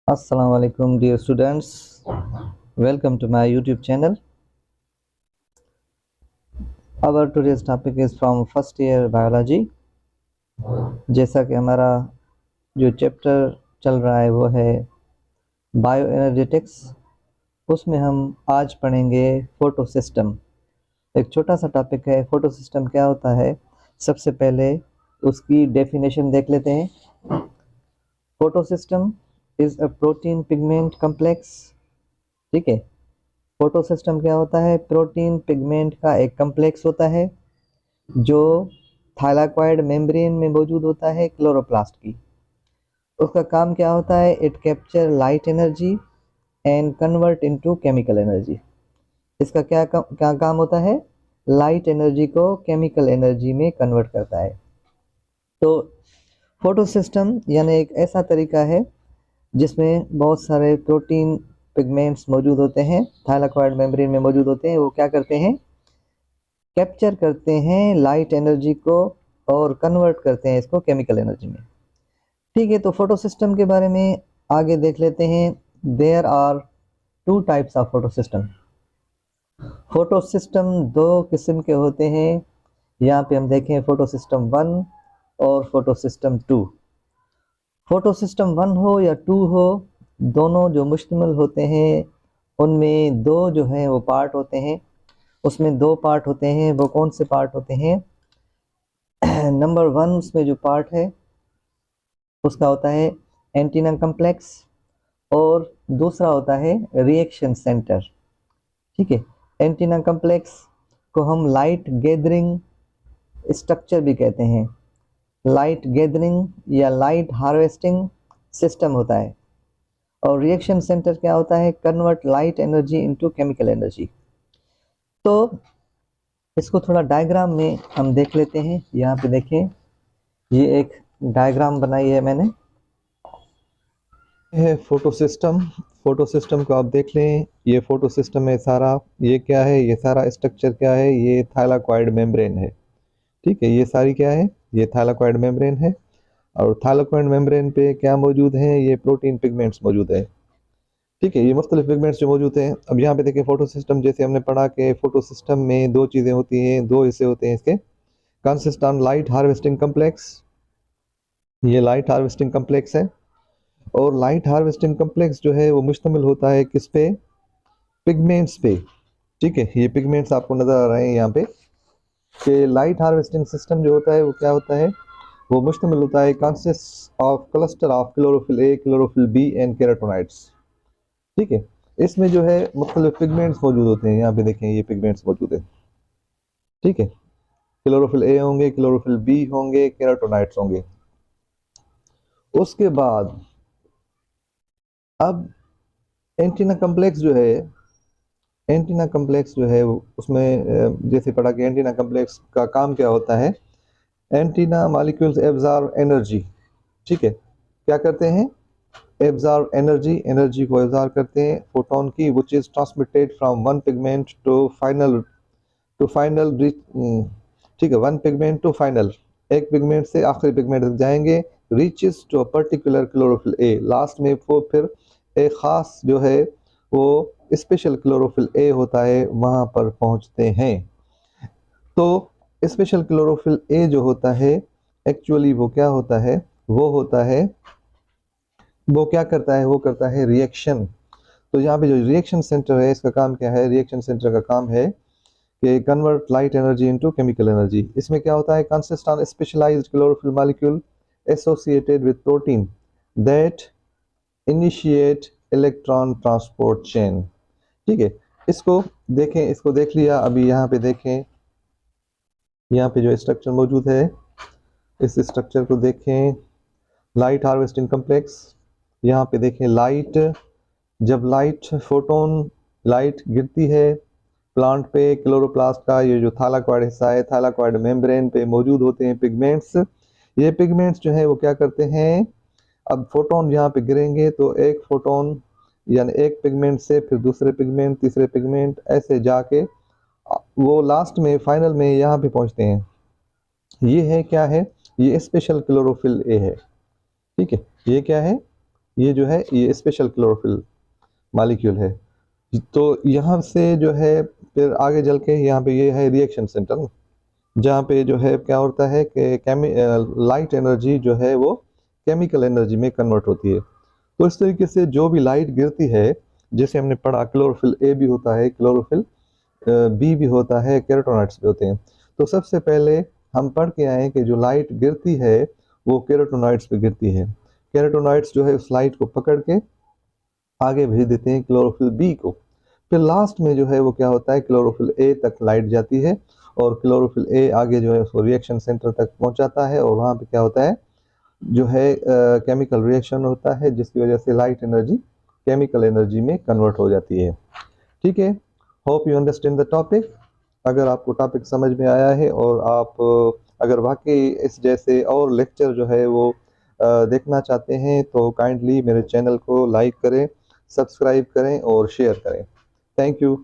Assalamu alaikum dear students, welcome to my YouTube channel. Our today's topic is from first year biology. जैसा कि हमारा जो chapter चल रहा है वो है बायो एनर्जेटिक्स, उसमें हम आज पढ़ेंगे फोटो सिस्टम। एक छोटा सा टॉपिक है, फोटो सिस्टम क्या होता है। सबसे पहले उसकी डेफिनेशन देख लेते हैं। Photo system is a protein pigment complex. ठीक है, फोटो सिस्टम क्या होता है? प्रोटीन पिगमेंट का एक कम्प्लेक्स होता है जो थाइलाकॉइड मेम्ब्रेन में मौजूद होता है क्लोरोप्लास्ट की। उसका काम क्या होता है? It capture light energy and convert into chemical energy. इसका क्या काम होता है? लाइट एनर्जी को केमिकल एनर्जी में कन्वर्ट करता है। तो फोटो सिस्टम यानी एक ऐसा तरीका है जिसमें बहुत सारे प्रोटीन पिगमेंट्स मौजूद होते हैं, थाइलाकॉइड मेम्ब्रेन में मौजूद होते हैं। वो क्या करते हैं? कैप्चर करते हैं लाइट एनर्जी को और कन्वर्ट करते हैं इसको केमिकल एनर्जी में। ठीक है, तो फोटो सिस्टम के बारे में आगे देख लेते हैं। There are two types of photo system. Photo system दो किस्म के होते हैं। यहाँ पे हम देखें फोटो सिस्टम 1 और फोटो सिस्टम 2। फोटो सिस्टम 1 हो या 2 हो, दोनों जो मुश्तमिल होते हैं उनमें दो जो हैं वो पार्ट होते हैं। उसमें दो पार्ट होते हैं। वो कौन से पार्ट होते हैं? नंबर 1 उसमें जो पार्ट है उसका होता है एंटीना कम्प्लेक्स और दूसरा होता है रिएक्शन सेंटर। ठीक है, एंटीना कम्प्लेक्स को हम लाइट गैदरिंग स्ट्रक्चर भी कहते हैं। लाइट गैदरिंग या लाइट हार्वेस्टिंग सिस्टम होता है। और रिएक्शन सेंटर क्या होता है? Convert light energy into chemical energy. तो इसको थोड़ा डायग्राम में हम देख लेते हैं। यहाँ पे देखें, ये एक डायग्राम बनाई है मैंने। है फोटो सिस्टम। फोटो सिस्टम को आप देख लें, ये फोटो सिस्टम है सारा। ये क्या है? ये सारा स्ट्रक्चर क्या है? ये थाइलाकॉइड मेम्ब्रेन है। ठीक है, ये सारी क्या है? ये थाइलाकॉइड मेम्ब्रेन है। और थाइलाकॉइड मेम्ब्रेन पे क्या मौजूद है? ये प्रोटीन पिगमेंट्स मौजूद है। ठीक है, ये मुख्तलिफ पिगमेंट्स जो मौजूद हैं। अब यहाँ पे देखिए, फोटो सिस्टम जैसे हमने पढ़ा कि फोटो सिस्टम में दो चीज़ें होती हैं, दो हिस्से होते हैं इसके। Consist on light harvesting complex, ये लाइट हार्वेस्टिंग कम्प्लेक्स है। और लाइट हार्वेस्टिंग कम्प्लेक्स जो है वो मुश्तमिल होता है किस पे? पिगमेंट्स पे। ठीक है, ये पिगमेंट्स आपको नजर आ रहे हैं यहाँ पे कि लाइट हार्वेस्टिंग सिस्टम जो होता है वो क्या होता है? वो मुश्तमिल होता है consist of cluster of chlorophyll A, chlorophyll B and carotenoids. ठीक है, इसमें जो है मुख्तलिफ पिगमेंट्स मौजूद होते हैं। यहाँ पे देखें, ये पिगमेंट्स मौजूद है। ठीक है, क्लोरोफिल ए होंगे, क्लोरोफिल बी होंगे, केराटोनाइड्स होंगे। उसके बाद अब एंटीना कम्प्लेक्स जो है, एंटीना कम्प्लेक्स जो है उसमें जैसे पढ़ा कि एंटीना कम्प्लेक्स का काम क्या होता है? Antenna molecules absorb energy. ठीक है, क्या करते हैं? एब्जॉर्ब एनर्जी, एनर्जी को एब्जॉर्ब करते हैं फोटोन की, which is transmitted from one pigment to final ठीक है, वन पिगमेंट टू फाइनल, एक पिगमेंट से आखिरी पिगमेंट तक जाएंगे। Reaches to a particular chlorophyll A, last में वो फिर एक खास जो है वो स्पेशल क्लोरोफिल ए होता है, वहां पर पहुंचते हैं। तो स्पेशल क्लोरोफिल ए जो होता है एक्चुअली वो क्या होता है? वो होता है, वो क्या करता है? वो करता है रिएक्शन। तो यहाँ पे जो रिएक्शन सेंटर है, इसका काम क्या है? रिएक्शन सेंटर का काम है कि convert light energy into chemical energy. इसमें क्या होता है? Consist on specialised chlorophyll molecule associated with protein that initiate electron transport chain. ठीक है, इसको देखें, इसको देख लिया। अभी यहाँ पे देखें, यहाँ पे जो स्ट्रक्चर मौजूद है इस स्ट्रक्चर को देखें। लाइट हार्वेस्टिंग कम्प्लेक्स, यहाँ पे देखें लाइट, जब लाइट फोटोन लाइट गिरती है प्लांट पे, क्लोरोप्लास्ट का ये जो थाइलाकॉइड हिस्सा है, थाइलाकॉइड मेम्ब्रेन पे मौजूद होते हैं पिगमेंट्स। ये पिगमेंट्स जो है वो क्या करते हैं? अब फोटोन यहाँ पे गिरेंगे तो एक फोटोन यानी एक पिगमेंट से फिर दूसरे पिगमेंट, तीसरे पिगमेंट, ऐसे जाके वो लास्ट में फाइनल में यहाँ पे पहुँचते हैं। ये है क्या है? ये स्पेशल क्लोरोफिल ए है। ठीक है, ये क्या है? ये जो है ये स्पेशल क्लोरोफिल मॉलिक्यूल है। तो यहाँ से जो है फिर आगे चल के यहाँ पे ये है रिएक्शन सेंटर, जहाँ पे जो है क्या होता है कि लाइट एनर्जी जो है वो केमिकल एनर्जी में कन्वर्ट होती है। तो इस तरीके से जो भी लाइट गिरती है, जैसे हमने पढ़ा क्लोरोफिल ए भी होता है, क्लोरोफिल बी भी होता है, केरोटोनाइट्स भी होते हैं। तो सबसे पहले हम पढ़ के आए कि जो लाइट गिरती है वो केरोटोनाइट्स पे गिरती है। केरोटोनाइट्स जो है उस लाइट को पकड़ के आगे भेज देते हैं क्लोरोफिल बी को। फिर लास्ट में जो है वो क्या होता है, क्लोरोफिल ए तक लाइट जाती है और क्लोरोफिल ए आगे जो है उसको रिएक्शन सेंटर तक पहुंचाता है और वहाँ पे क्या होता है, जो है केमिकल रिएक्शन होता है, जिसकी वजह से लाइट एनर्जी केमिकल एनर्जी में कन्वर्ट हो जाती है। ठीक है, hope you understand the topic. अगर आपको टॉपिक समझ में आया है और आप अगर वाकई इस जैसे और लेक्चर जो है वो देखना चाहते हैं तो काइंडली मेरे चैनल को लाइक करें, सब्सक्राइब करें और शेयर करें। Thank you.